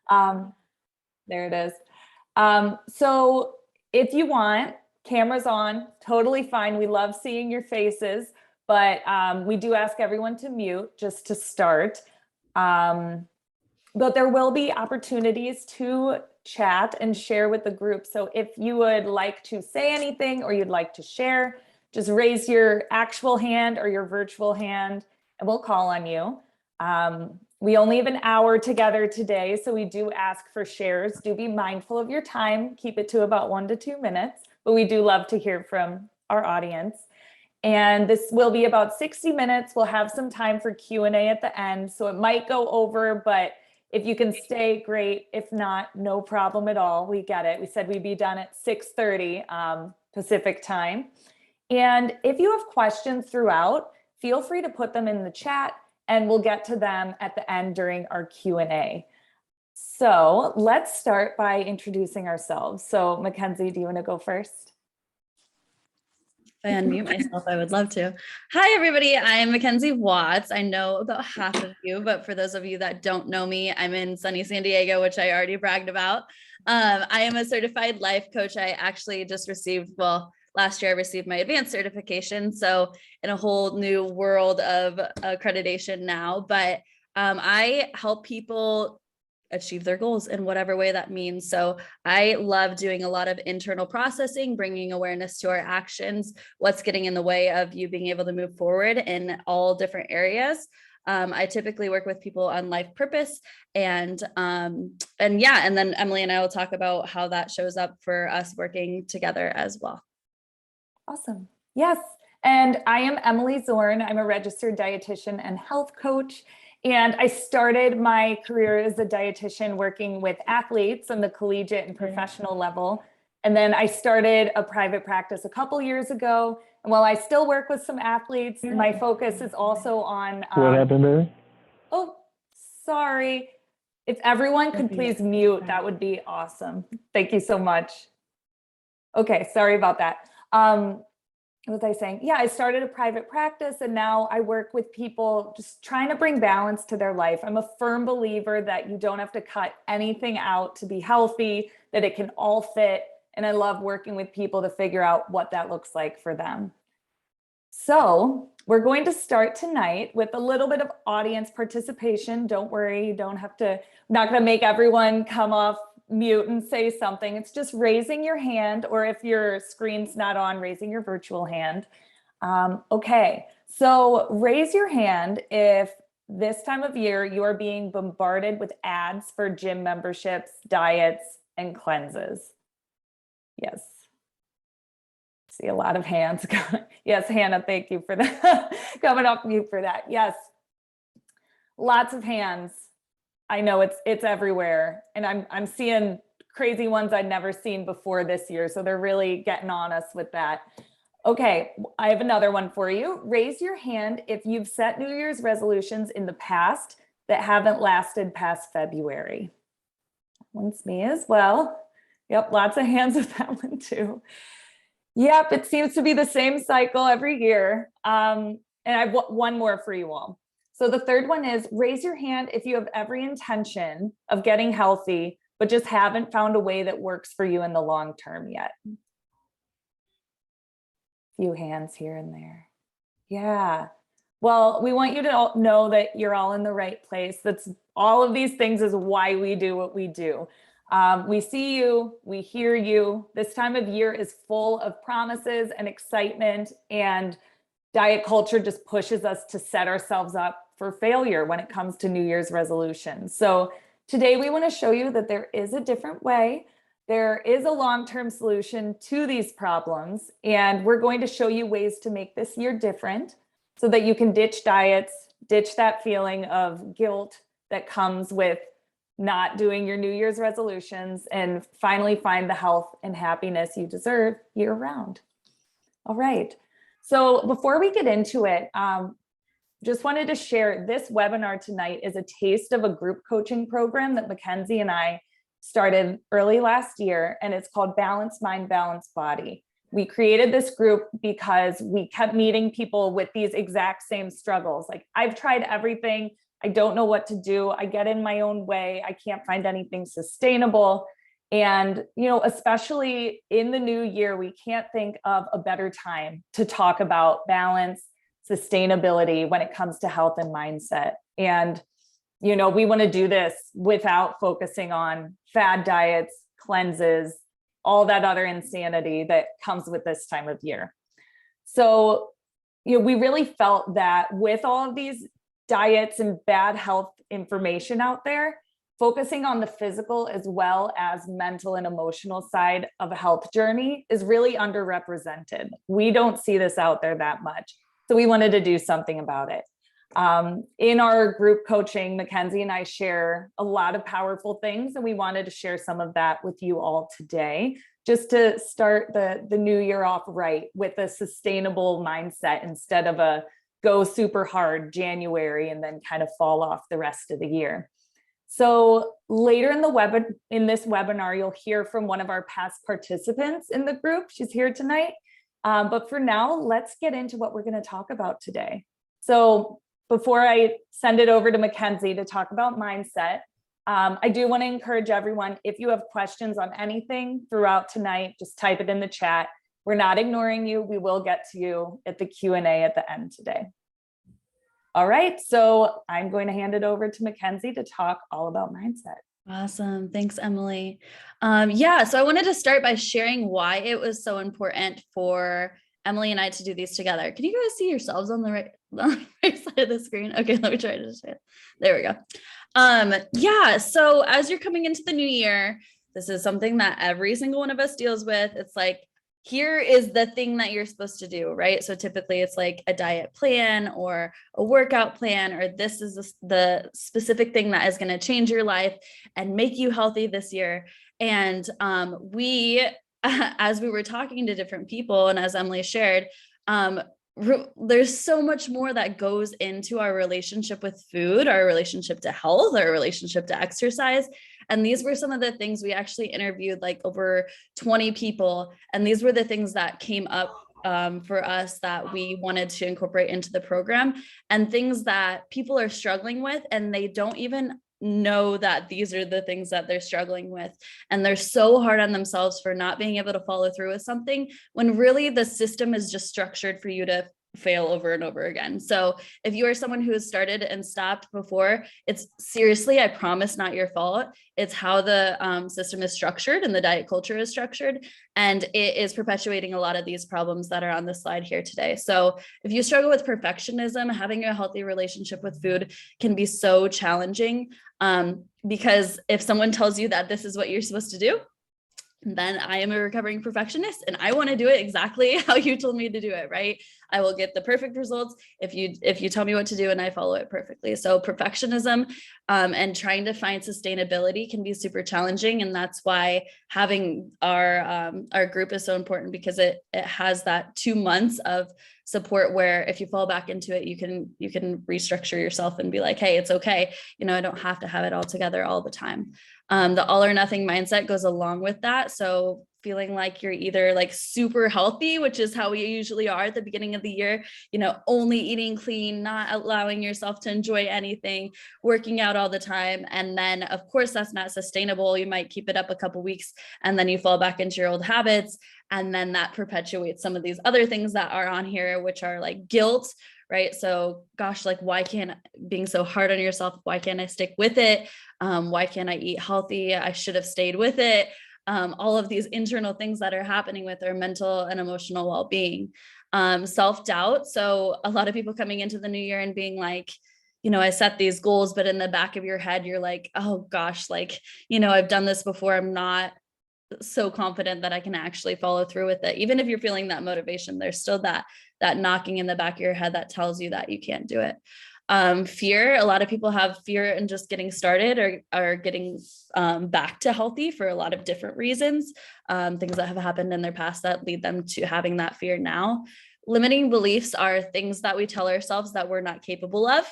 Um, there it is. So if you want, cameras on, totally fine. We love seeing your faces, but we do ask everyone to mute just to start. But there will be opportunities to chat and share with the group. So if you would like to say anything or you'd like to share, just raise your actual hand or your virtual hand and we'll call on you. We only have an hour together today, so we do ask for shares. Do be mindful of your time. Keep it to about 1 to 2 minutes, but we do love to hear from our audience. And this will be about 60 minutes. We'll have some time for Q&A at the end, so it might go over, but if you can stay, great. If not, no problem at all. We get it. We said we'd be done at 6:30 Pacific time. And if you have questions throughout, feel free to put them in the chat and we'll get to them at the end during our Q&A. So let's start by introducing ourselves. So Mackenzie, do you want to go first? If I unmute myself, I would love to. Hi, everybody. I'm Mackenzie Watts. I know about half of you, but for those of you that don't know me, I'm in sunny San Diego, which I already bragged about. I am a certified life coach. I actually just received, last year I received my advanced certification. So in a whole new world of accreditation now, but I help people achieve their goals in whatever way that means. So I love doing a lot of internal processing, bringing awareness to our actions, what's getting in the way of you being able to move forward in all different areas. I typically work with people on life purpose and then Emily and I will talk about how that shows up for us working together as well. Awesome. Yes. And I am Emily Zorn. I'm a registered dietitian and health coach. And I started my career as a dietitian working with athletes on the collegiate and professional level. And then I started a private practice a couple years ago. And while I still work with some athletes, my focus is also on... What happened there? Oh, sorry. If everyone could please mute, that would be awesome. Thank you so much. Okay, sorry about that. What was I saying? Yeah, I started a private practice and now I work with people just trying to bring balance to their life. I'm a firm believer that you don't have to cut anything out to be healthy, that it can all fit. And I love working with people to figure out what that looks like for them. So we're going to start tonight with a little bit of audience participation. Don't worry, you don't have to, I'm not going to make everyone come off mute and say something. It's just raising your hand, or if your screen's not on, raising your virtual hand. Okay, so raise your hand if this time of year you are being bombarded with ads for gym memberships, diets, and cleanses. Yes. See a lot of hands. Yes, Hannah, thank you for that. Coming off mute for that. Yes. Lots of hands. I know it's everywhere. And I'm seeing crazy ones I'd never seen before this year. So they're really getting on us with that. Okay, I have another one for you. Raise your hand if you've set New Year's resolutions in the past that haven't lasted past February. One's me as well. Yep, lots of hands with that one too. Yep, it seems to be the same cycle every year. And I've one more for you all. So the third one is raise your hand if you have every intention of getting healthy, but just haven't found a way that works for you in the long term yet. Few hands here and there. Yeah. Well, we want you to know that you're all in the right place. That's all of these things is why we do what we do. We see you, we hear you. This time of year is full of promises and excitement, and diet culture just pushes us to set ourselves up for failure when it comes to New Year's resolutions. So today we want to show you that there is a different way. There is a long-term solution to these problems, and we're going to show you ways to make this year different so that you can ditch diets, ditch that feeling of guilt that comes with not doing your New Year's resolutions, and finally find the health and happiness you deserve year round. All right. So before we get into it, just wanted to share this webinar tonight is a taste of a group coaching program that Mackenzie and I started early last year, and it's called Balanced Mind, Balanced Body. We created this group because we kept meeting people with these exact same struggles. Like, I've tried everything, I don't know what to do. I get in my own way. I can't find anything sustainable. And, especially in the new year, we can't think of a better time to talk about balance, sustainability when it comes to health and mindset. And, we want to do this without focusing on fad diets, cleanses, all that other insanity that comes with this time of year. So, we really felt that with all of these diets and bad health information out there, focusing on the physical as well as mental and emotional side of a health journey is really underrepresented. We don't see this out there that much. So we wanted to do something about it. In our group coaching, Mackenzie and I share a lot of powerful things, and we wanted to share some of that with you all today, just to start the new year off right with a sustainable mindset instead of a go super hard January and then kind of fall off the rest of the year. So later in this webinar, you'll hear from one of our past participants in the group. She's here tonight. But for now, let's get into what we're going to talk about today. So before I send it over to Mackenzie to talk about mindset, I do want to encourage everyone, if you have questions on anything throughout tonight, just type it in the chat. We're not ignoring you. We will get to you at the Q&A at the end today. All right, so I'm going to hand it over to Mackenzie to talk all about mindset. Awesome. Thanks, Emily. Yeah, so I wanted to start by sharing why it was so important for Emily and I to do these together. Can you guys see yourselves on the right side of the screen? Okay, let me try to share. There we go. Yeah, so as you're coming into the new year, this is something that every single one of us deals with. It's like, here is the thing that you're supposed to do, right? So typically it's like a diet plan or a workout plan, or this is the specific thing that is going to change your life and make you healthy this year. And we, as we were talking to different people, and as Emily shared, there's so much more that goes into our relationship with food, our relationship to health, our relationship to exercise. And these were some of the things we actually interviewed, like over 20 people. And these were the things that came up for us that we wanted to incorporate into the program, and things that people are struggling with, and they don't even know that these are the things that they're struggling with. And they're so hard on themselves for not being able to follow through with something, when really the system is just structured for you to fail over and over again. So if you are someone who has started and stopped before, it's seriously, I promise, not your fault. It's how the system is structured and the diet culture is structured. And it is perpetuating a lot of these problems that are on the slide here today. So if you struggle with perfectionism, having a healthy relationship with food can be so challenging, because if someone tells you that this is what you're supposed to do, then I am a recovering perfectionist and I want to do it exactly how you told me to do it, right? I will get the perfect results if you tell me what to do and I follow it perfectly. So perfectionism and trying to find sustainability can be super challenging. And that's why having our group is so important, because it has that 2 months of support where if you fall back into it, you can restructure yourself and be like, hey, it's okay. I don't have to have it all together all the time. The all or nothing mindset goes along with that. So feeling like you're either like super healthy, which is how we usually are at the beginning of the year, only eating clean, not allowing yourself to enjoy anything, working out all the time. And then of course, that's not sustainable. You might keep it up a couple weeks and then you fall back into your old habits. And then that perpetuates some of these other things that are on here, which are like guilt, right? So gosh, like being so hard on yourself, why can't I stick with it? Why can't I eat healthy? I should have stayed with it. All of these internal things that are happening with our mental and emotional well-being, self-doubt. So a lot of people coming into the new year and being like, I set these goals, but in the back of your head, you're like, oh gosh, like, I've done this before. I'm not so confident that I can actually follow through with it. Even if you're feeling that motivation, there's still that knocking in the back of your head that tells you that you can't do it. Fear, a lot of people have fear in just getting started or getting back to healthy for a lot of different reasons, things that have happened in their past that lead them to having that fear now. Limiting beliefs are things that we tell ourselves that we're not capable of.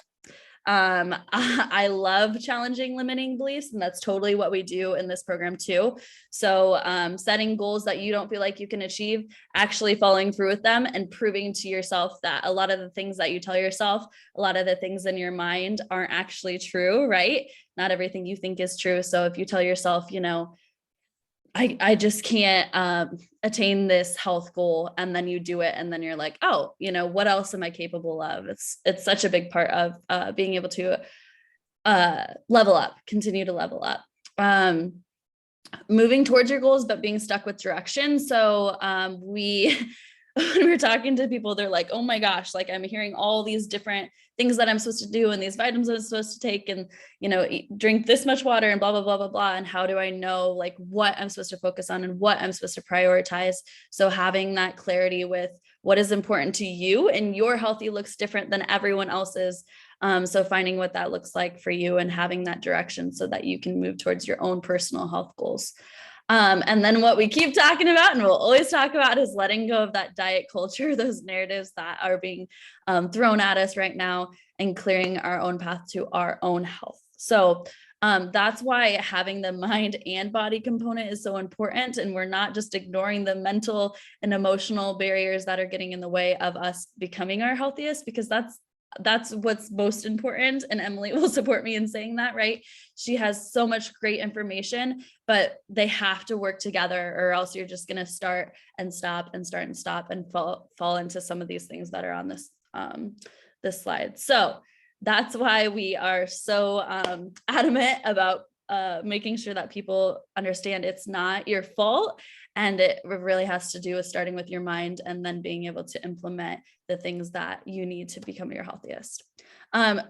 I love challenging limiting beliefs, and that's totally what we do in this program too. So setting goals that you don't feel like you can achieve, actually following through with them and proving to yourself that a lot of the things that you tell yourself, a lot of the things in your mind aren't actually true, right? Not everything you think is true. So if you tell yourself, you know, I just can't attain this health goal, and then you do it, and then you're like, oh, you know, what else am I capable of? It's such a big part of being able to level up, continue to level up. Moving towards your goals, but being stuck with direction. So when we're talking to people, they're like, oh my gosh, like I'm hearing all these different things that I'm supposed to do and these vitamins I'm supposed to take and, you know, drink this much water and blah, blah, blah, blah, blah. And how do I know like what I'm supposed to focus on and what I'm supposed to prioritize? So having that clarity with what is important to you, and your healthy looks different than everyone else's. So finding what that looks like for you and having that direction so that you can move towards your own personal health goals. And then what we keep talking about and we'll always talk about is letting go of that diet culture, those narratives that are being thrown at us right now, and clearing our own path to our own health. So that's why having the mind and body component is so important. And we're not just ignoring the mental and emotional barriers that are getting in the way of us becoming our healthiest, because that's what's most important. And Emily will support me in saying that, right? She has so much great information, but they have to work together, or else you're just going to start and stop and start and stop and fall into some of these things that are on this slide. So that's why we are so adamant about making sure that people understand it's not your fault. And it really has to do with starting with your mind and then being able to implement the things that you need to become your healthiest.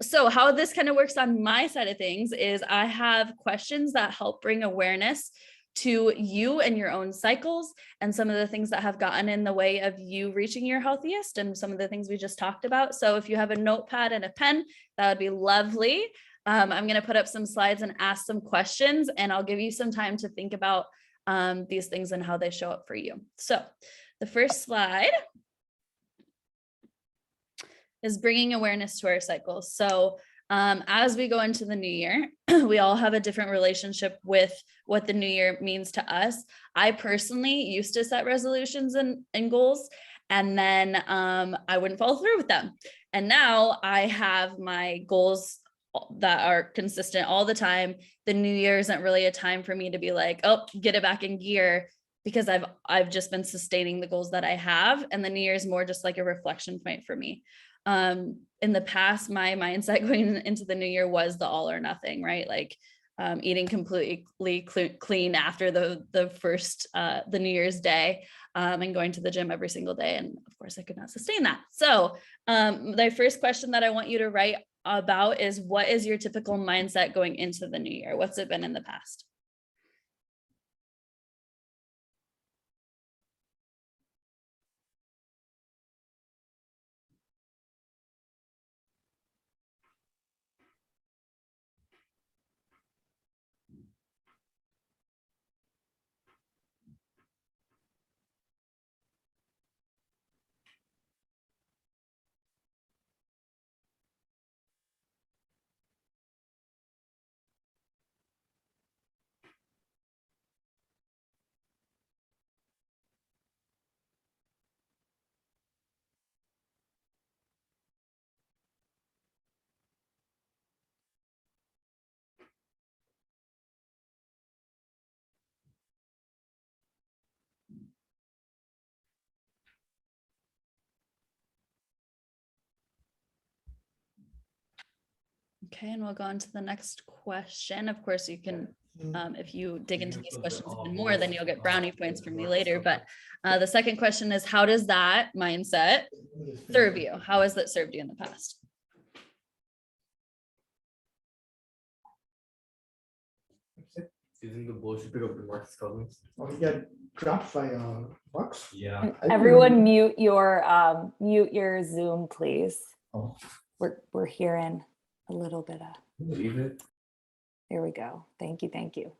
So how this kind of works on my side of things is I have questions that help bring awareness to you and your own cycles and some of the things that have gotten in the way of you reaching your healthiest and some of the things we just talked about. So if you have a notepad and a pen, that would be lovely. I'm going to put up some slides and ask some questions, and I'll give you some time to think about these things and how they show up for you. So the first slide is bringing awareness to our cycles. So as we go into the new year, we all have a different relationship with what the new year means to us. I personally used to set resolutions and goals, and then I wouldn't follow through with them. And now I have my goals that are consistent all the time. The new year isn't really a time for me to be like, oh, get it back in gear, because I've just been sustaining the goals that I have. And the new year is more just like a reflection point for me. In the past, my mindset going into the new year was the all or nothing, right? Like eating completely clean after the first, the New Year's Day, and going to the gym every single day. And of course I could not sustain that. So the first question that I want you to write about is, what is your typical mindset going into the new year? What's it been in the past? Okay, and we'll go on to the next question. Of course, you can, if you dig into these questions even more, then you'll get brownie points from me later. But the second question is, how does that mindset serve you? How has that served you in the past? Using the bullshit pick up the Marcus Cousins. Oh, he got dropped by Bucks. Yeah. Everyone mute your Zoom, please. Oh. We're hearing a little bit of. Believe it. There we go. Thank you. Thank you.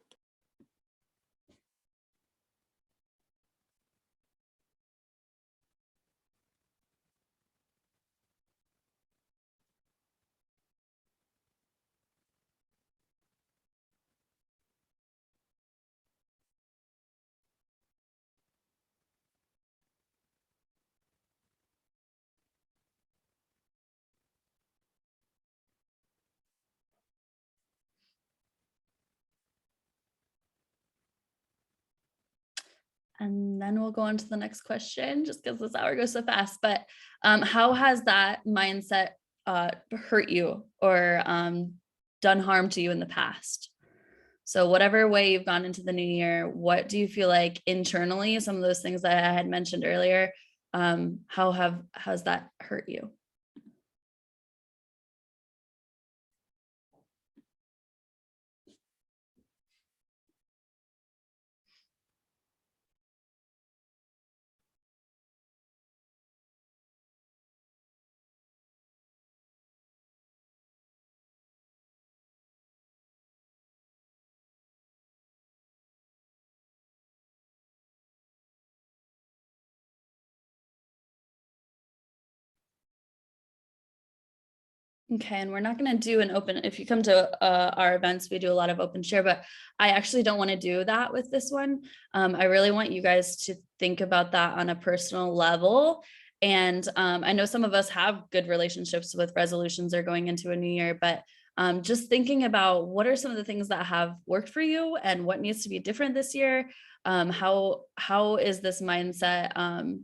And then we'll go on to the next question just because this hour goes so fast. But how has that mindset hurt you or done harm to you in the past? So whatever way you've gone into the new year, what do you feel like internally, some of those things that I had mentioned earlier, how's that hurt you? Okay, and we're not going to do an open, if you come to our events, we do a lot of open share, but I actually don't want to do that with this one. I really want you guys to think about that on a personal level. And I know some of us have good relationships with resolutions or going into a new year, but just thinking about what are some of the things that have worked for you and what needs to be different this year. How is this mindset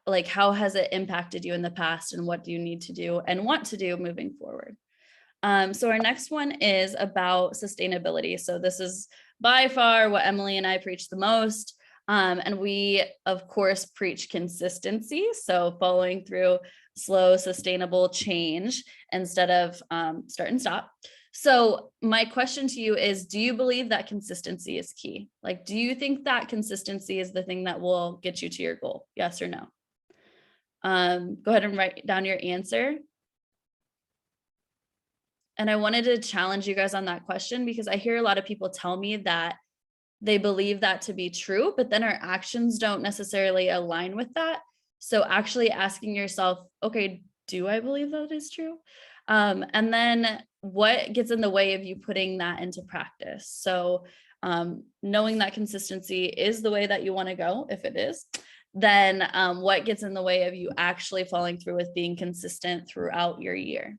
like how has it impacted you in the past and what do you need to do and want to do moving forward? So our next one is about sustainability. So this is by far what Emily and I preach the most. And we, of course, preach consistency. So following through slow, sustainable change instead of start and stop. So my question to you is, do you believe that consistency is key? Like, do you think that consistency is the thing that will get you to your goal? Yes or no? Go ahead and write down your answer. And I wanted to challenge you guys on that question because I hear a lot of people tell me that they believe that to be true, but then our actions don't necessarily align with that. So actually asking yourself, okay, do I believe that is true? And then what gets in the way of you putting that into practice? So knowing that consistency is the way that you want to go, if it is, then what gets in the way of you actually following through with being consistent throughout your year?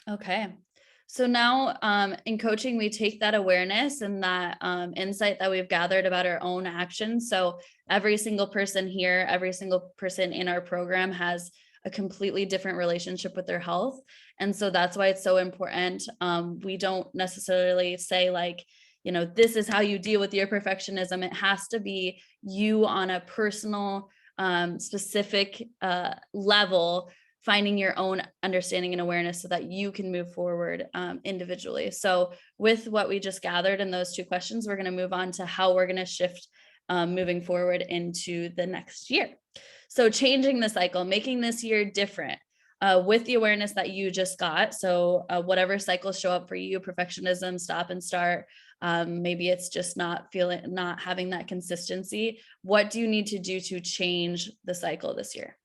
Okay. So now in coaching, we take that awareness and that insight that we've gathered about our own actions. So every single person here, every single person in our program has a completely different relationship with their health. And so that's why it's so important. We don't necessarily say like, you know, this is how you deal with your perfectionism. It has to be you on a personal, specific level, finding your own understanding and awareness so that you can move forward individually. So with what we just gathered in those two questions, we're going to move on to how we're going to shift moving forward into the next year. So changing the cycle, making this year different with the awareness that you just got. So whatever cycles show up for you, perfectionism, stop and start, maybe it's just not having that consistency. What do you need to do to change the cycle this year?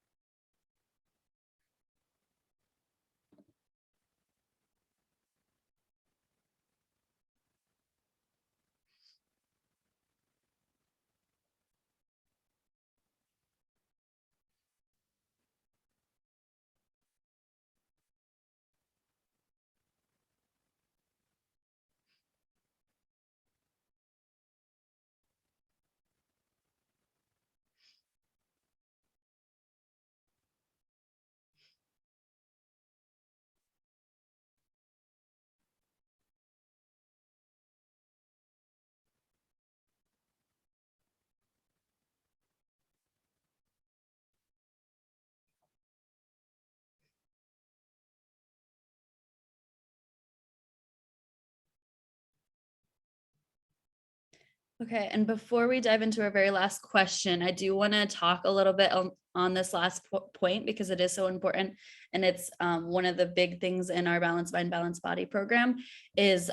Okay, and before we dive into our very last question, I do want to talk a little bit on this last point because it is so important, and it's one of the big things in our Balanced Mind, Balanced Body program is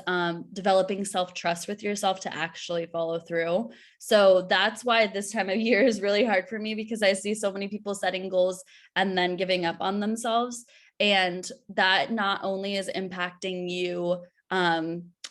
developing self-trust with yourself to actually follow through. So that's why this time of year is really hard for me, because I see so many people setting goals and then giving up on themselves, and that not only is impacting you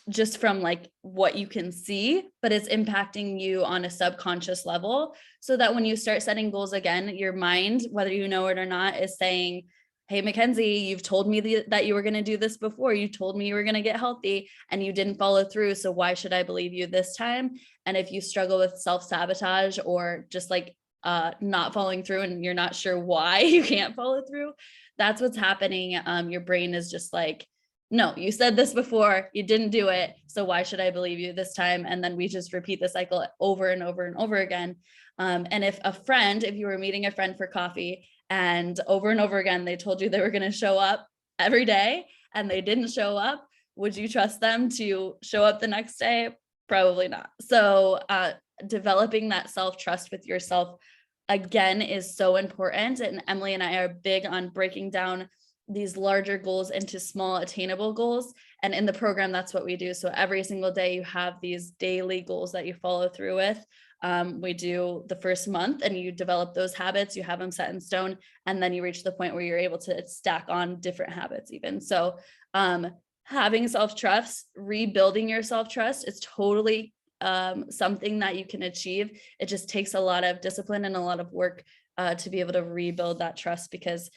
just from like what you can see, but it's impacting you on a subconscious level, so that when you start setting goals again, your mind, whether you know it or not, is saying, hey, Mackenzie, you've told me that you were going to do this before. You told me you were going to get healthy and you didn't follow through. So why should I believe you this time? And if you struggle with self-sabotage or just like not following through and you're not sure why you can't follow through, that's what's happening. Your brain is just like, no, you said this before, you didn't do it, so why should I believe you this time? And then we just repeat the cycle over and over and over again. And if you were meeting a friend for coffee and over again, they told you they were going to show up every day and they didn't show up, would you trust them to show up the next day? Probably not. So developing that self-trust with yourself again is so important. And Emily and I are big on breaking down these larger goals into small attainable goals. And in the program, that's what we do. So every single day you have these daily goals that you follow through with. We do the first month and you develop those habits, you have them set in stone, and then you reach the point where you're able to stack on different habits even. So having self-trust, rebuilding your self-trust is totally something that you can achieve. It just takes a lot of discipline and a lot of work to be able to rebuild that trust, because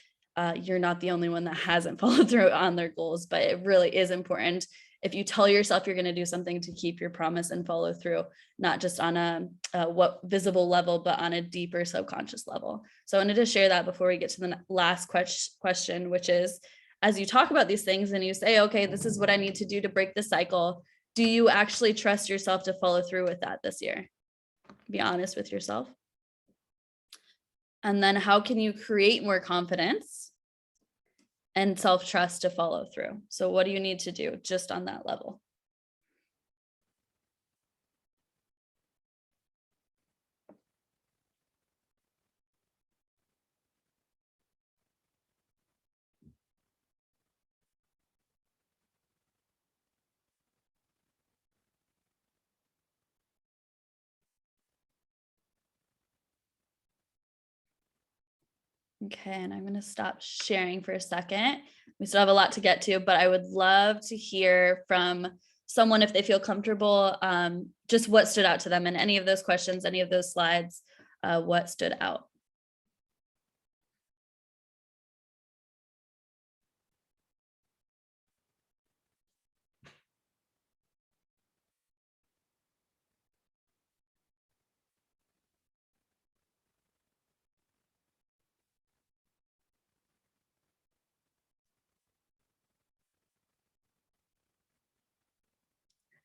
you're not the only one that hasn't followed through on their goals, but it really is important if you tell yourself you're going to do something to keep your promise and follow through, not just on a what visible level, but on a deeper subconscious level. So I wanted to share that before we get to the last question, which is, as you talk about these things and you say, okay, this is what I need to do to break the cycle, do you actually trust yourself to follow through with that this year? Be honest with yourself. And then how can you create more confidence and self-trust to follow through? So what do you need to do just on that level? Okay, and I'm going to stop sharing for a second. We still have a lot to get to, but I would love to hear from someone, if they feel comfortable, just what stood out to them in any of those questions, any of those slides, what stood out.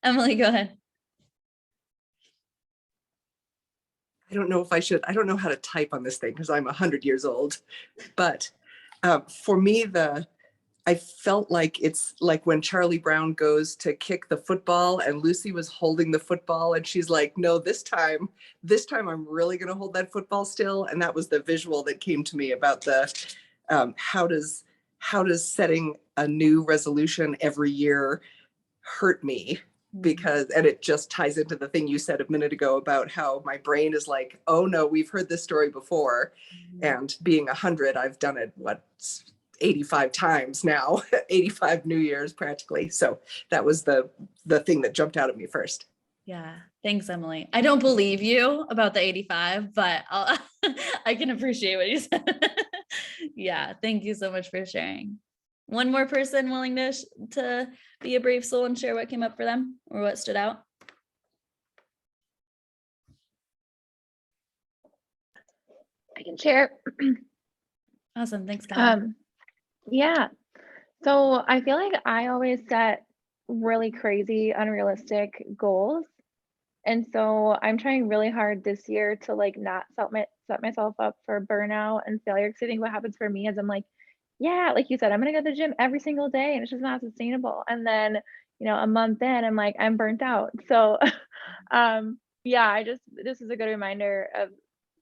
Emily, go ahead. I don't know if I should, I don't know how to type on this thing because I'm 100 years old, but for me, I felt like it's like when Charlie Brown goes to kick the football and Lucy was holding the football and she's like, no, this time I'm really going to hold that football still. And that was the visual that came to me about the, how does setting a new resolution every year hurt me? Because, and it just ties into the thing you said a minute ago about how my brain is like, oh no, we've heard this story before. And being 100, I've done it, 85 times now, 85 New Year's practically. So that was the thing that jumped out at me first. Yeah, thanks, Emily. I don't believe you about the 85, but I can appreciate what you said. Yeah, thank you so much for sharing. One more person willing to be a brave soul and share what came up for them or what stood out? I can share. Awesome, thanks, Kelly. Yeah. So I feel like I always set really crazy, unrealistic goals. And so I'm trying really hard this year to like not set myself up for burnout and failure. Because I think what happens for me is I'm like, yeah, like you said, I'm gonna go to the gym every single day and it's just not sustainable. And then, a month in, I'm like, I'm burnt out. So yeah, this is a good reminder of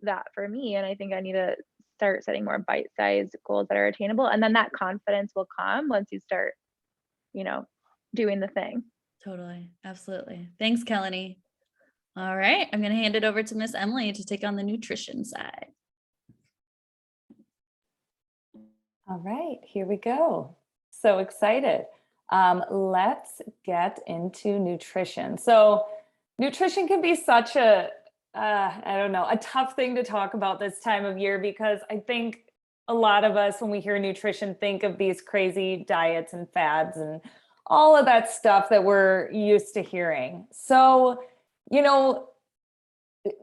that for me. And I think I need to start setting more bite-sized goals that are attainable. And then that confidence will come once you start, you know, doing the thing. Totally. Absolutely. Thanks, Kelly. All right. I'm going to hand it over to Miss Emily to take on the nutrition side. All right, here we go. So excited. Let's get into nutrition. So nutrition can be such a, I don't know, a tough thing to talk about this time of year, because I think a lot of us, when we hear nutrition, think of these crazy diets and fads and all of that stuff that we're used to hearing. So, you know,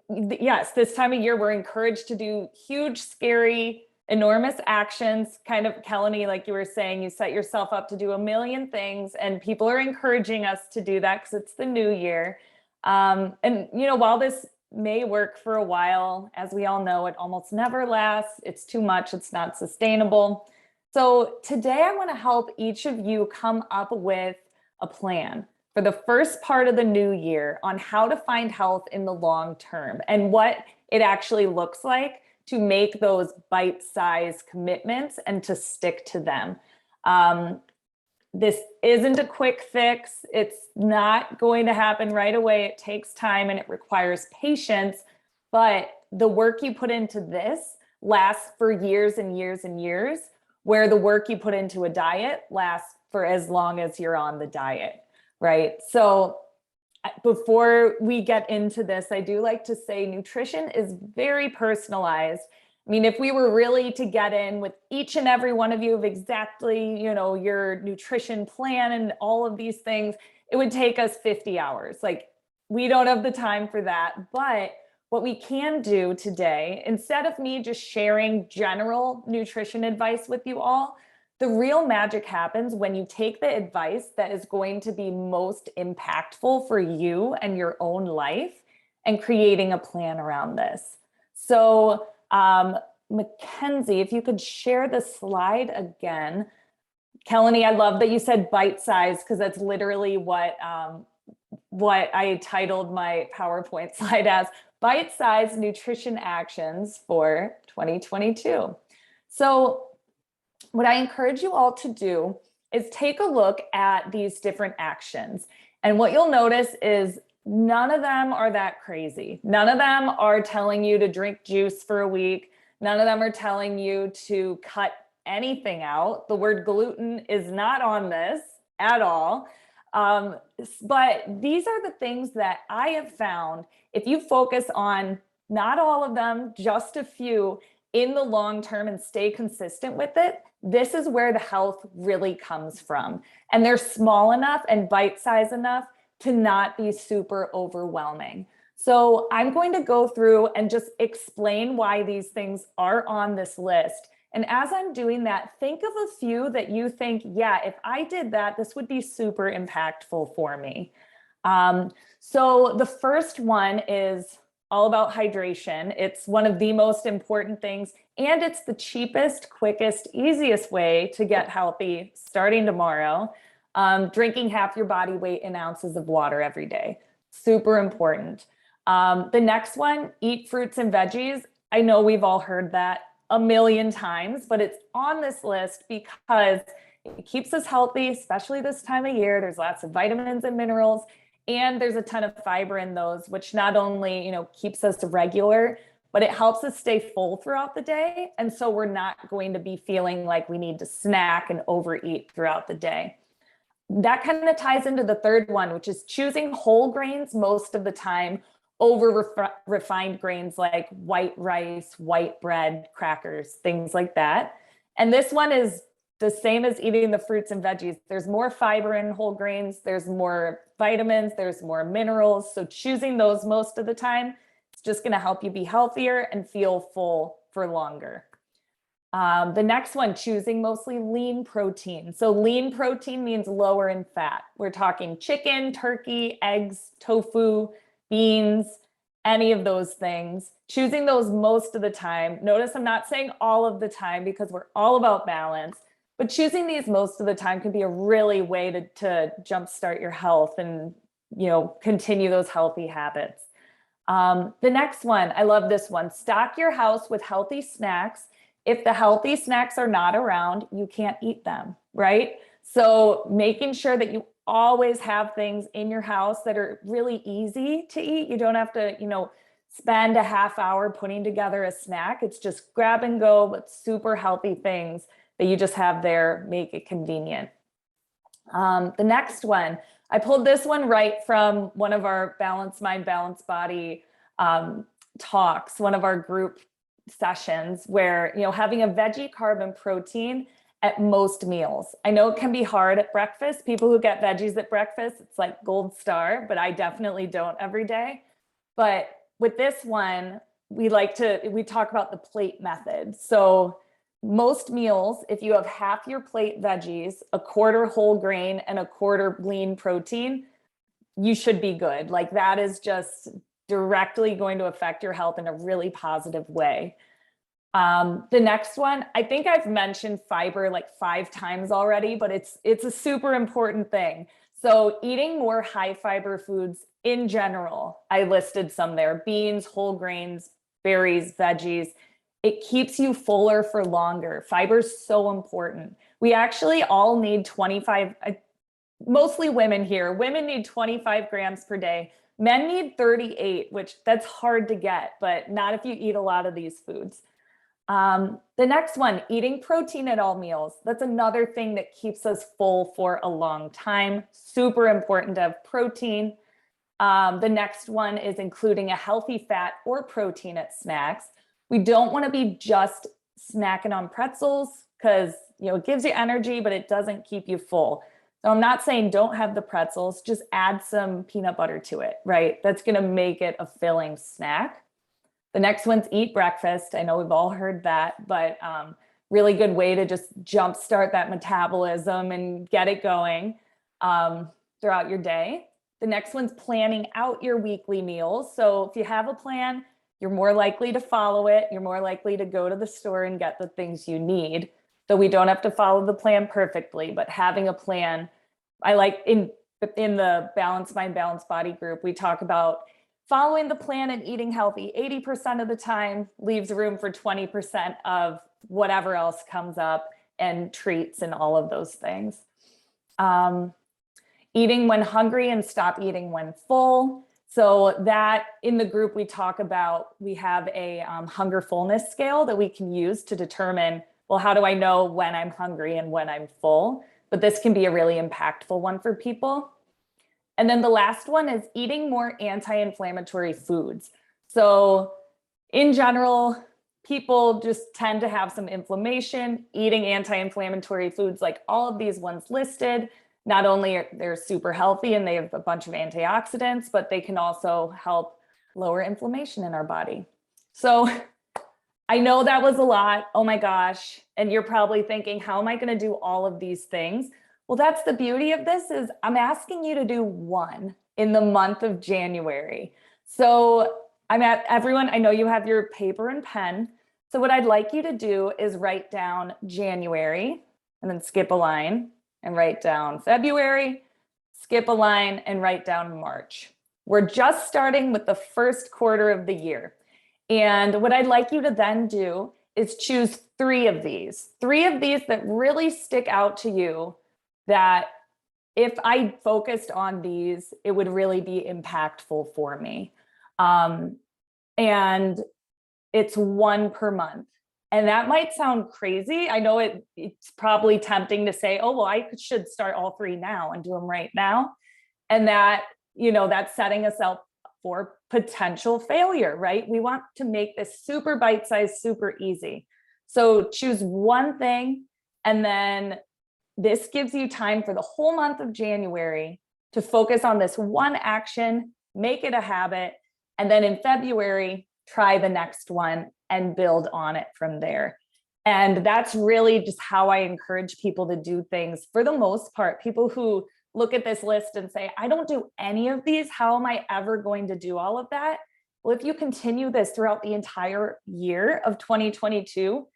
yes, this time of year, we're encouraged to do huge, scary, enormous actions. Kind of, Kelly, like you were saying, you set yourself up to do a million things, and people are encouraging us to do that because it's the new year. And, you know, while this may work for a while, as we all know, it almost never lasts. It's too much. It's not sustainable. So today I want to help each of you come up with a plan for the first part of the new year on how to find health in the long term and what it actually looks like to make those bite-sized commitments and to stick to them. This isn't a quick fix. It's not going to happen right away. It takes time and it requires patience, but the work you put into this lasts for years and years and years, where the work you put into a diet lasts for as long as you're on the diet, right? So before we get into this, I do like to say nutrition is very personalized. I mean, if we were really to get in with each and every one of you of exactly, you know, your nutrition plan and all of these things, it would take us 50 hours. Like, we don't have the time for that. But what we can do today, instead of me just sharing general nutrition advice with you all, the real magic happens when you take the advice that is going to be most impactful for you and your own life and creating a plan around this. So, Mackenzie, if you could share the slide again. Kelly, I love that you said bite-sized, because that's literally what I titled my PowerPoint slide as: bite-sized nutrition actions for 2022. So what I encourage you all to do is take a look at these different actions. And what you'll notice is none of them are that crazy. None of them are telling you to drink juice for a week. None of them are telling you to cut anything out. The word gluten is not on this at all. But these are the things that I have found, if you focus on not all of them, just a few in the long term and stay consistent with it, this is where the health really comes from. And they're small enough and bite-sized enough to not be super overwhelming. So I'm going to go through and just explain why these things are on this list. And as I'm doing that, think of a few that you think, yeah, if I did that, this would be super impactful for me. So the first one is all about hydration. It's one of the most important things, and it's the cheapest, quickest, easiest way to get healthy starting tomorrow. Drinking half your body weight in ounces of water every day. Super important. The next one, eat fruits and veggies. I know we've all heard that a million times, but it's on this list because it keeps us healthy, especially this time of year. There's lots of vitamins and minerals, and there's a ton of fiber in those, which not only, you know, keeps us regular, but it helps us stay full throughout the day. And so we're not going to be feeling like we need to snack and overeat throughout the day. That kind of ties into the third one, which is choosing whole grains most of the time over refined grains like white rice, white bread, crackers, things like that. And this one is the same as eating the fruits and veggies. There's more fiber in whole grains, there's more vitamins, there's more minerals. So choosing those most of the time, it's just going to help you be healthier and feel full for longer. The next one, choosing mostly lean protein. So lean protein means lower in fat. We're talking chicken, turkey, eggs, tofu, beans, any of those things. Choosing those most of the time. Notice I'm not saying all of the time because we're all about balance, but choosing these most of the time can be a really way to jumpstart your health and, you know, continue those healthy habits. The next one, I love this one. Stock your house with healthy snacks. If the healthy snacks are not around, you can't eat them, right? So making sure that you always have things in your house that are really easy to eat. You don't have to, spend a half hour putting together a snack. It's just grab and go, but super healthy things that you just have there, make it convenient. The next one, I pulled this one right from one of our Balanced Mind, Balanced Body talks, one of our group sessions where, having a veggie, carb, and protein at most meals. I know it can be hard at breakfast. People who get veggies at breakfast, it's like gold star, but I definitely don't every day. But with this one, we talk about the plate method. So most meals, if you have half your plate veggies, a quarter whole grain, and a quarter lean protein, you should be good. Like that is just directly going to affect your health in a really positive way. The next one, I think I've mentioned fiber like 5 times already, but it's a super important thing. So eating more high fiber foods in general, I listed some there: beans, whole grains, berries, veggies. It keeps you fuller for longer. Fiber is so important. We actually all need 25, mostly women here. Women need 25 grams per day. Men need 38, which that's hard to get, but not if you eat a lot of these foods. The next one, eating protein at all meals. That's another thing that keeps us full for a long time. Super important to have protein. The next one is including a healthy fat or protein at snacks. We don't want to be just snacking on pretzels because, it gives you energy, but it doesn't keep you full. So I'm not saying don't have the pretzels, just add some peanut butter to it, right? That's going to make it a filling snack. The next one's eat breakfast. I know we've all heard that, but really good way to just jumpstart that metabolism and get it going throughout your day. The next one's planning out your weekly meals. So if you have a plan, you're more likely to follow it. You're more likely to go to the store and get the things you need. So we don't have to follow the plan perfectly, but having a plan. I like in the Balanced Mind, Balanced Body group, we talk about following the plan and eating healthy 80% of the time, leaves room for 20% of whatever else comes up and treats and all of those things. Eating when hungry and stop eating when full. So that in the group we talk about, we have a hunger fullness scale that we can use to determine, well, how do I know when I'm hungry and when I'm full? But this can be a really impactful one for people. And then the last one is eating more anti-inflammatory foods. So in general, people just tend to have some inflammation. Eating anti-inflammatory foods like all of these ones listed, not only are they super healthy and they have a bunch of antioxidants, but they can also help lower inflammation in our body. So I know that was a lot. Oh my gosh. And you're probably thinking, how am I going to do all of these things? Well, that's the beauty of this is I'm asking you to do one in the month of January. So everyone, I know you have your paper and pen. So what I'd like you to do is write down January and then skip a line and write down February, skip a line and write down March. We're just starting with the first quarter of the year. And what I'd like you to then do is choose 3 of these that really stick out to you, that if I focused on these, it would really be impactful for me. And it's 1 per month. And that might sound crazy. I know it's probably tempting to say, oh, well, I should start all 3 now and do them right now. And that, that's setting us up for potential failure, right? We want to make this super bite-sized, super easy. So choose 1 thing, and then this gives you time for the whole month of January to focus on this 1 action, make it a habit, and then in February, try the next one and build on it from there. And that's really just how I encourage people to do things for the most part. People who look at this list and say, I don't do any of these. How am I ever going to do all of that? Well, if you continue this throughout the entire year of 2022,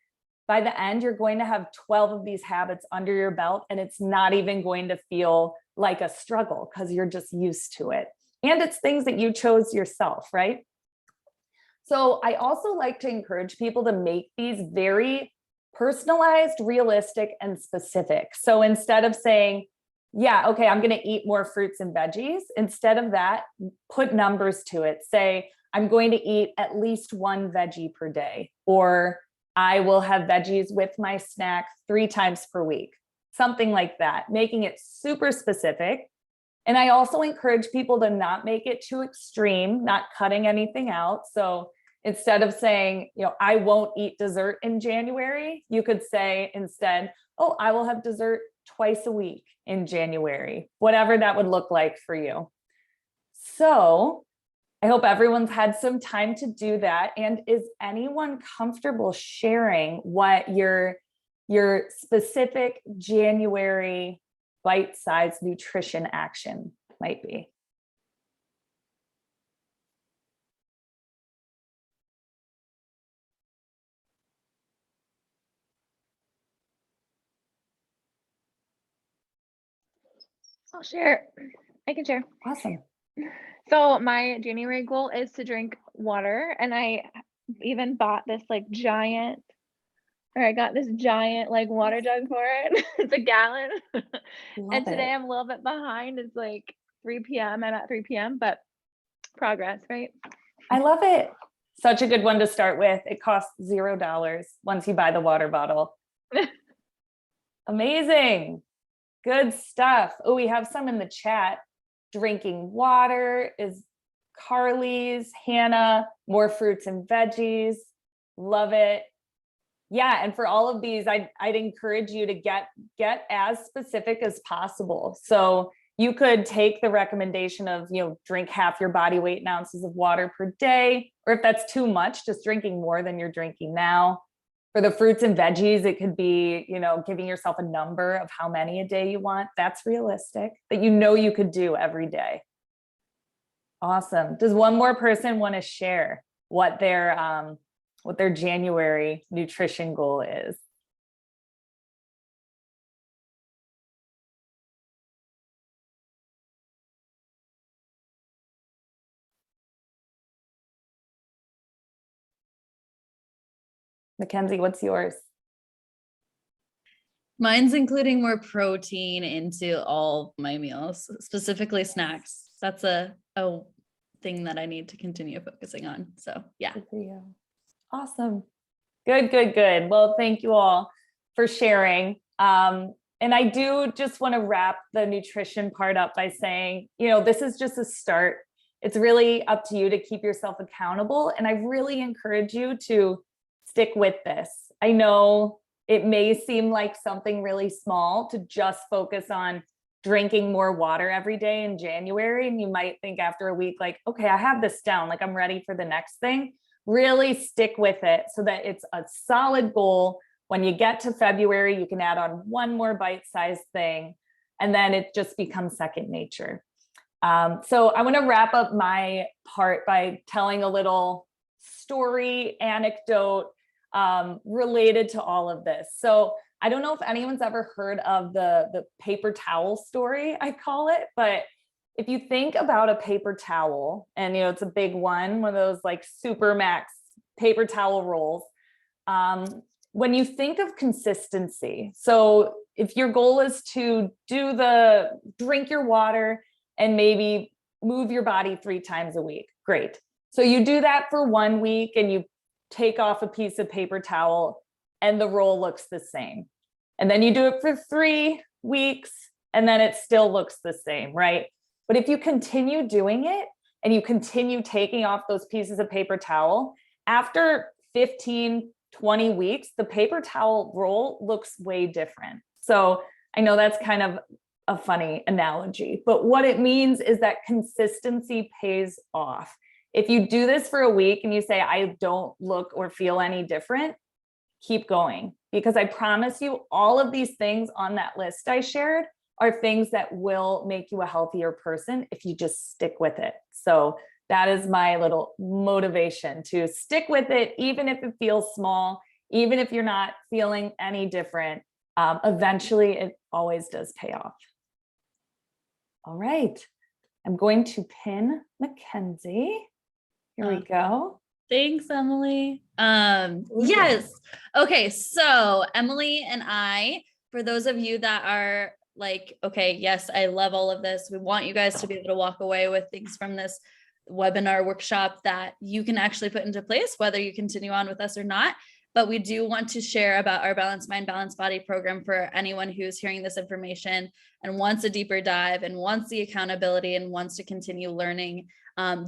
by the end, you're going to have 12 of these habits under your belt, and it's not even going to feel like a struggle because you're just used to it. And it's things that you chose yourself, right? So I also like to encourage people to make these very personalized, realistic, and specific. So instead of saying, yeah, okay, I'm going to eat more fruits and veggies, instead of that, put numbers to it. Say, I'm going to eat at least one veggie per day, or I will have veggies with my snack 3 times per week, something like that, making it super specific. And I also encourage people to not make it too extreme, not cutting anything out. So instead of saying, I won't eat dessert in January, you could say instead, oh, I will have dessert twice a week in January, whatever that would look like for you. So I hope everyone's had some time to do that. And is anyone comfortable sharing what your specific January bite-sized nutrition action might be? I'll share. I can share. Awesome. So my January goal is to drink water, and I even bought this giant, or I got this giant water jug for it. It's a gallon. And today I'm a little bit behind. It's 3 p.m. I'm at 3 p.m., but progress, right? I love it. Such a good one to start with. It costs $0 once you buy the water bottle. Amazing. Good stuff. Oh, we have some in the chat. Drinking water is Carly's, Hannah, more fruits and veggies. Love it. Yeah, and for all of these, I'd encourage you to get as specific as possible. So you could take the recommendation of, drink half your body weight in ounces of water per day, or if that's too much, just drinking more than you're drinking now. For the fruits and veggies, it could be, giving yourself a number of how many a day you want. That's realistic, that you could do every day. Awesome. Does one more person want to share what their January nutrition goal is? Mackenzie, what's yours? Mine's including more protein into all my meals, specifically snacks. That's a thing that I need to continue focusing on. So yeah. Good for you. Awesome. Good. Well, thank you all for sharing. And I do just want to wrap the nutrition part up by saying, this is just a start. It's really up to you to keep yourself accountable. And I really encourage you to stick with this. I know it may seem like something really small to just focus on drinking more water every day in January. And you might think after a week, okay, I have this down, I'm ready for the next thing. Really stick with it so that it's a solid goal. When you get to February, you can add on one more bite-sized thing, and then it just becomes second nature. So I want to wrap up my part by telling a little story, anecdote related to all of this. So I don't know if anyone's ever heard of the paper towel story, I call it, but if you think about a paper towel, and it's a big one of those super max paper towel rolls, when you think of consistency, so if your goal is to drink your water and maybe move your body 3 times a week, great. So you do that for 1 week and you take off a piece of paper towel and the roll looks the same. And then you do it for 3 weeks and then it still looks the same, right? But if you continue doing it and you continue taking off those pieces of paper towel, after 15, 20 weeks, the paper towel roll looks way different. So I know that's kind of a funny analogy, but what it means is that consistency pays off. If you do this for a week and you say, I don't look or feel any different, keep going, because I promise you all of these things on that list I shared are things that will make you a healthier person if you just stick with it. So that is my little motivation, to stick with it, even if it feels small, even if you're not feeling any different. Eventually, it always does pay off. All right, I'm going to pin Mackenzie. Here we go. Thanks, Emily. Yes. Okay, so Emily and I, for those of you that are like, okay, yes, I love all of this. We want you guys to be able to walk away with things from this webinar workshop that you can actually put into place, whether you continue on with us or not. But we do want to share about our Balanced Mind, Balanced Body program for anyone who's hearing this information and wants a deeper dive and wants the accountability and wants to continue learning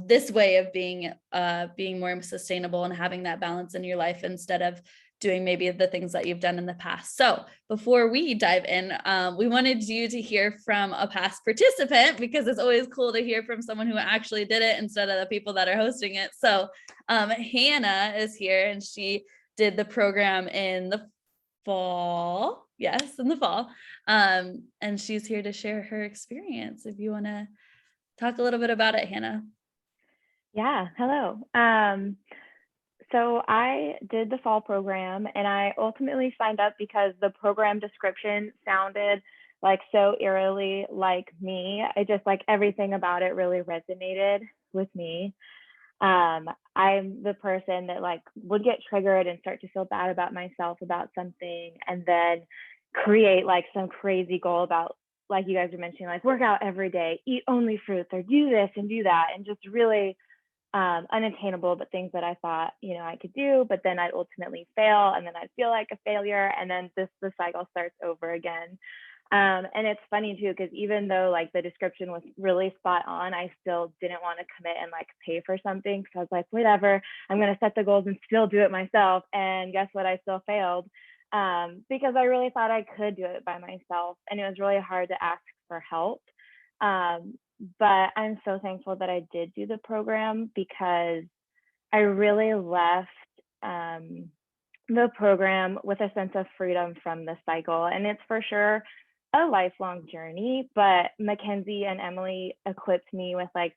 this way of being more sustainable and having that balance in your life instead of doing maybe the things that you've done in the past. So before we dive in, we wanted you to hear from a past participant because it's always cool to hear from someone who actually did it instead of the people that are hosting it. So Hannah is here and she did the program in the fall. Yes, in the fall. And she's here to share her experience. If you want to talk a little bit about it, Hannah. Yeah, hello. So I did the fall program and I ultimately signed up because the program description sounded like so eerily like me. I just like everything about it really resonated with me. I'm the person that like would get triggered and start to feel bad about myself about something and then create like some crazy goal about, like you guys were mentioning, like work out every day, eat only fruits, or do this and do that, and just really unattainable, but things that I thought, I could do, but then I'd ultimately fail and then I'd feel like a failure. And then the cycle starts over again. And it's funny too, because even though like the description was really spot on, I still didn't want to commit and like pay for something. So I was like, whatever, I'm going to set the goals and still do it myself. And guess what? I still failed because I really thought I could do it by myself. And it was really hard to ask for help. But I'm so thankful that I did do the program because I really left the program with a sense of freedom from the cycle. And it's for sure a lifelong journey, but Mackenzie and Emily equipped me with like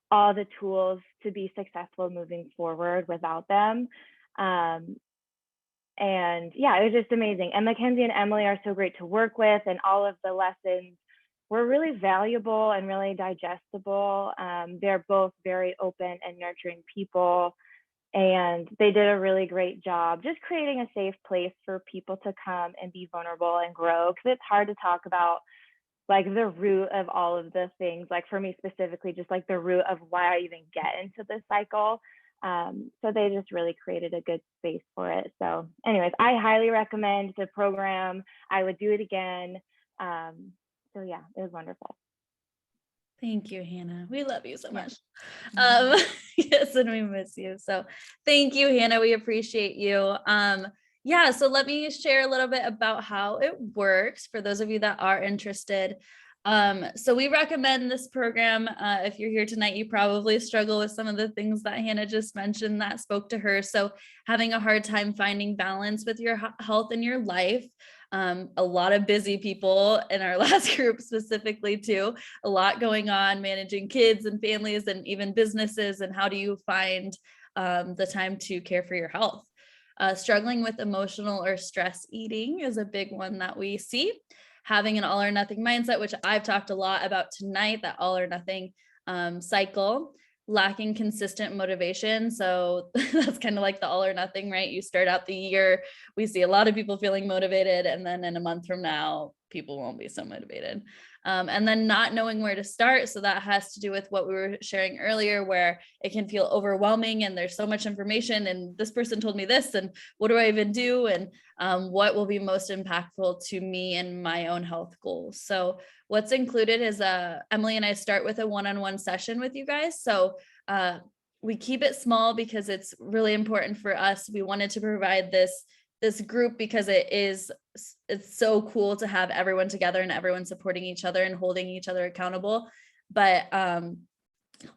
all the tools to be successful moving forward without them. And yeah, it was just amazing. And Mackenzie and Emily are so great to work with, and all of the lessons were really valuable and really digestible. They're both very open and nurturing people, and they did a really great job just creating a safe place for people to come and be vulnerable and grow, because it's hard to talk about like the root of all of the things, like for me specifically, just like the root of why I even get into this cycle. So they just really created a good space for it. So anyways, I highly recommend the program. I would do it again. So yeah, it was wonderful. Thank you, Hannah. We love you so much. Yes, and we miss you. So thank you, Hannah. We appreciate you. Yeah, so let me share a little bit about how it works for those of you that are interested. So we recommend this program. If you're here tonight, you probably struggle with some of the things that Hannah just mentioned that spoke to her. So having a hard time finding balance with your health in your life. A lot of busy people in our last group specifically too, a lot going on, managing kids and families and even businesses. And how do you find the time to care for your health? Struggling with emotional or stress eating is a big one that we see. Having an all or nothing mindset, which I've talked a lot about tonight, that all or nothing cycle. Lacking consistent motivation. So that's kind of like the all or nothing, right? You start out the year, we see a lot of people feeling motivated, and then in a month from now, people won't be so motivated. And then not knowing where to start. So that has to do with what we were sharing earlier, where it can feel overwhelming and there's so much information and this person told me this, and what do I even do? And what will be most impactful to me and my own health goals. So what's included is Emily and I start with a one-on-one session with you guys. So we keep it small because it's really important for us. We wanted to provide this group because it's so cool to have everyone together and everyone supporting each other and holding each other accountable, but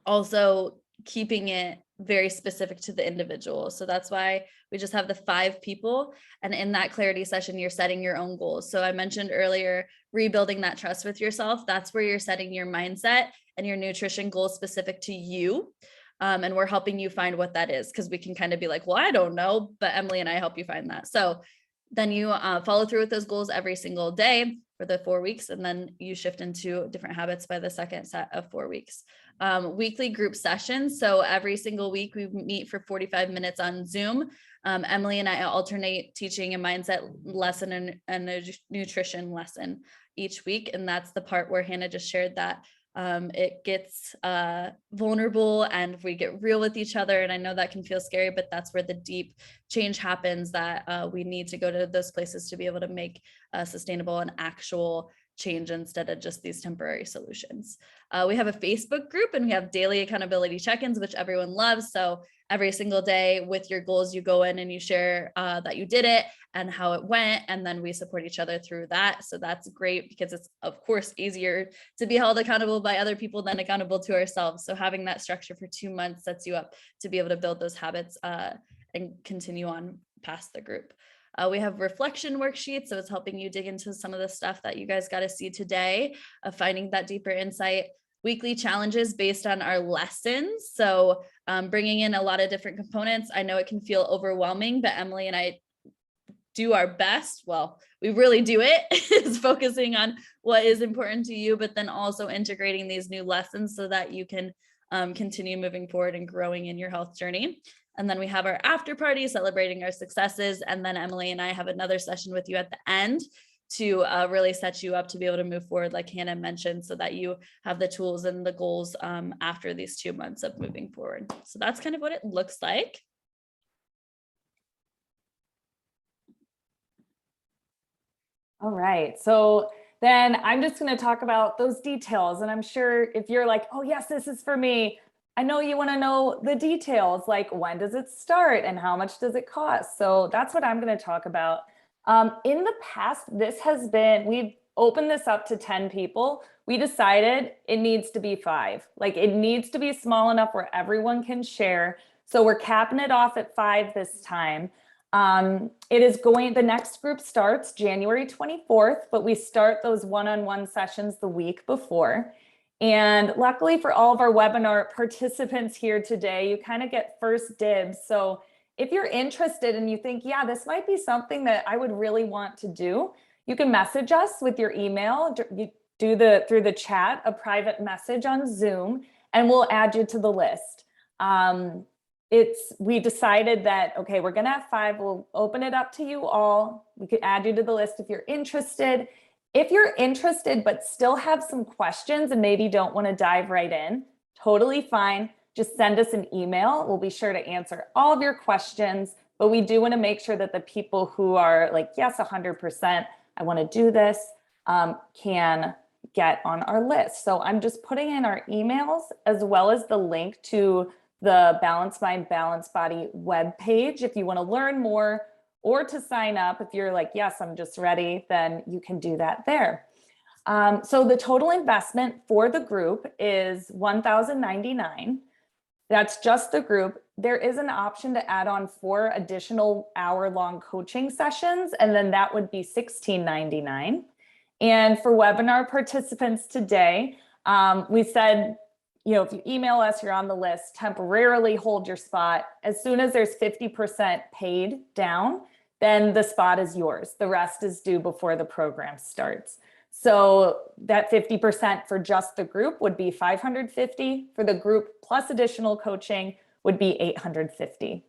also keeping it very specific to the individual. So that's why we just have the 5 people. And in that clarity session, you're setting your own goals. So I mentioned earlier, rebuilding that trust with yourself. That's where you're setting your mindset and your nutrition goals specific to you. And we're helping you find what that is, because we can kind of be like, well, I don't know, but Emily and I help you find that. So then you follow through with those goals every single day. for the 4 weeks, and then you shift into different habits by the second set of 4 weeks. Weekly group sessions. So every single week we meet for 45 minutes on Zoom. Emily and I alternate teaching a mindset lesson and a nutrition lesson each week. And that's the part where Hannah just shared that it gets vulnerable and we get real with each other. And I know that can feel scary, but that's where the deep change happens, that we need to go to those places to be able to make sustainable and actual change instead of just these temporary solutions. We have a Facebook group and we have daily accountability check-ins, which everyone loves. So every single day with your goals, you go in and you share that you did it and how it went. And then we support each other through that. So that's great because it's of course easier to be held accountable by other people than accountable to ourselves. So having that structure for 2 months sets you up to be able to build those habits and continue on past the group. We have reflection worksheets, so it's helping you dig into some of the stuff that you guys got to see today, of finding that deeper insight. Weekly challenges based on our lessons, so bringing in a lot of different components. I know it can feel overwhelming, but Emily and I do our best. Well, we really do it. Is focusing on what is important to you, but then also integrating these new lessons so that you can continue moving forward and growing in your health journey. And then we have our after party celebrating our successes. And then Emily and I have another session with you at the end to really set you up to be able to move forward, like Hannah mentioned, so that you have the tools and the goals after these 2 months of moving forward. So that's kind of what it looks like. All right. So then I'm just going to talk about those details. And I'm sure if you're like, oh, yes, this is for me, I know you want to know the details, like when does it start and how much does it cost? So that's what I'm going to talk about. In the past, we've opened this up to 10 people. We decided it needs to be 5. Like it needs to be small enough where everyone can share. So we're capping it off at 5 this time. The next group starts January 24th, but we start those one-on-one sessions the week before. And luckily for all of our webinar participants here today, you kind of get first dibs. So if you're interested and you think, yeah, this might be something that I would really want to do, you can message us with your email. You do through the chat, a private message on Zoom, and we'll add you to the list. We decided that, okay, we're gonna have 5, we'll open it up to you all. We could add you to the list if you're interested. If you're interested, but still have some questions and maybe don't want to dive right in, totally fine. Just send us an email. We'll be sure to answer all of your questions, but we do want to make sure that the people who are like, yes, 100%, I want to do this, can get on our list. So I'm just putting in our emails as well as the link to the Balanced Mind, Balanced Body webpage. If you want to learn more or to sign up, if you're like, yes, I'm just ready, then you can do that there. So the total investment for the group is $1,099. That's just the group. There is an option to add on 4 additional hour-long coaching sessions, and then that would be $1,699. And for webinar participants today, we said, if you email us, you're on the list, temporarily hold your spot. As soon as there's 50% paid down, then the spot is yours. The rest is due before the program starts. So that 50% for just the group would be $550. For the group plus additional coaching would be $850.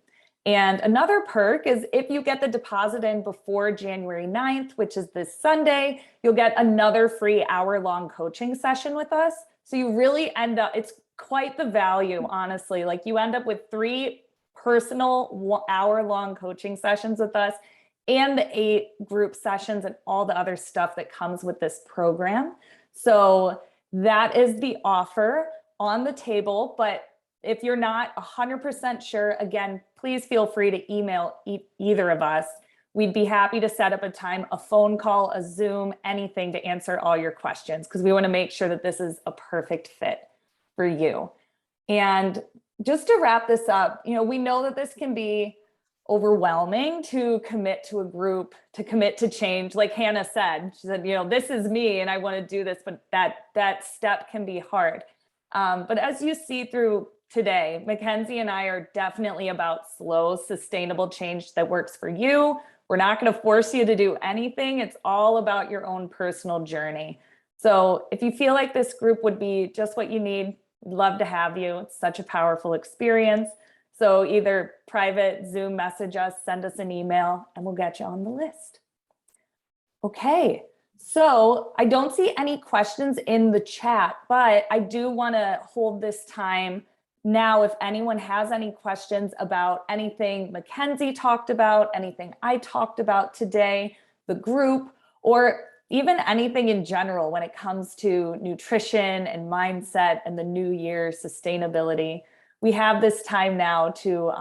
And another perk is if you get the deposit in before January 9th, which is this Sunday, you'll get another free hour-long coaching session with us. So you really end up, it's quite the value, honestly. Like you end up with 3 personal hour-long coaching sessions with us and the 8 group sessions and all the other stuff that comes with this program. So that is the offer on the table. But if you're not 100% sure, again, please feel free to email either of us. We'd be happy to set up a time, a phone call, a Zoom, anything to answer all your questions, because we want to make sure that this is a perfect fit for you. And just to wrap this up, we know that this can be overwhelming to commit to a group, to commit to change. Like Hannah said, she said, this is me and I want to do this, but that step can be hard. But as you see through today, Mackenzie and I are definitely about slow, sustainable change that works for you, We're not going to force you to do anything. It's all about your own personal journey. So if you feel like this group would be just what you need, we'd love to have you. It's such a powerful experience. So either private Zoom message us, send us an email, and we'll get you on the list. Okay, so I don't see any questions in the chat, but I do want to hold this time now. If anyone has any questions about anything Mackenzie talked about, anything I talked about today, the group, or even anything in general when it comes to nutrition and mindset and the new year sustainability, we have this time now to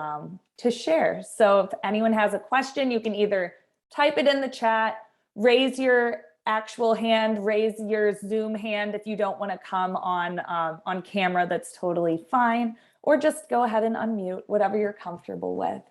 share. So if anyone has a question, you can either type it in the chat, raise your actual hand, raise your Zoom hand if you don't want to come on camera, that's totally fine, or just go ahead and unmute, whatever you're comfortable with.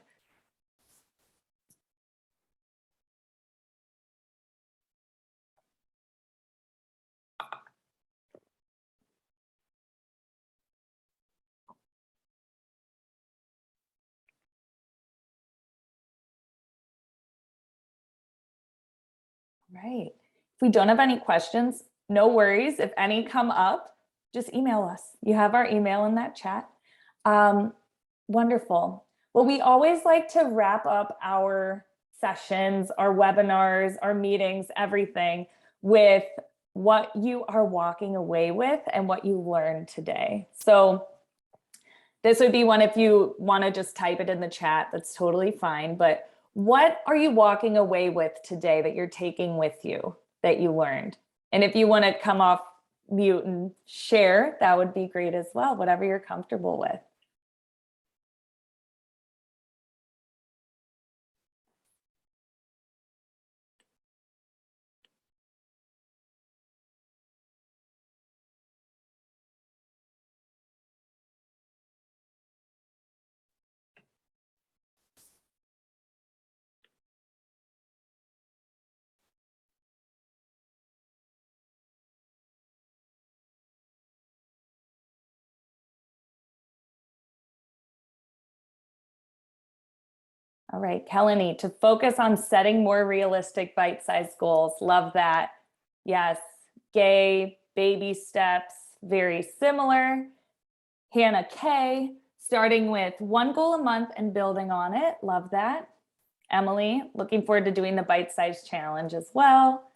Right. If we don't have any questions, no worries. If any come up, just email us. You have our email in that chat. Wonderful. Well, we always like to wrap up our sessions, our webinars, our meetings, everything with what you are walking away with and what you learned today. So this would be one, if you want to just type it in the chat, that's totally fine. But what are you walking away with today that you're taking with you that you learned? And if you want to come off mute and share, that would be great as well, whatever you're comfortable with. All right, Kelly, to focus on setting more realistic bite-sized goals. Love that. Yes, Gay, baby steps, very similar. Hannah K, starting with one goal a month and building on it. Love that. Emily, looking forward to doing the bite-sized challenge as well.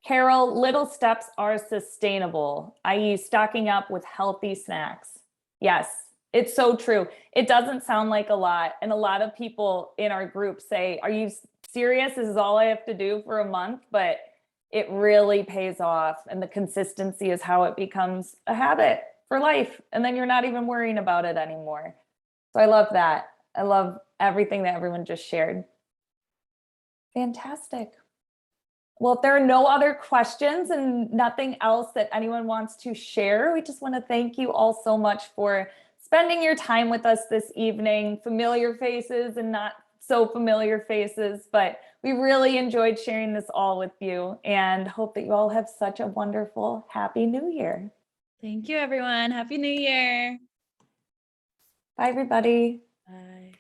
Carol, little steps are sustainable, i.e. stocking up with healthy snacks. Yes, it's so true. It doesn't sound like a lot. And a lot of people in our group say, are you serious? This is all I have to do for a month? But it really pays off. And the consistency is how it becomes a habit for life. And then you're not even worrying about it anymore. So I love that. I love everything that everyone just shared. Fantastic. Well, if there are no other questions and nothing else that anyone wants to share, we just want to thank you all so much for spending your time with us this evening. Familiar faces and not so familiar faces, but we really enjoyed sharing this all with you and hope that you all have such a wonderful, happy new year. Thank you, everyone. Happy New Year. Bye, everybody. Bye.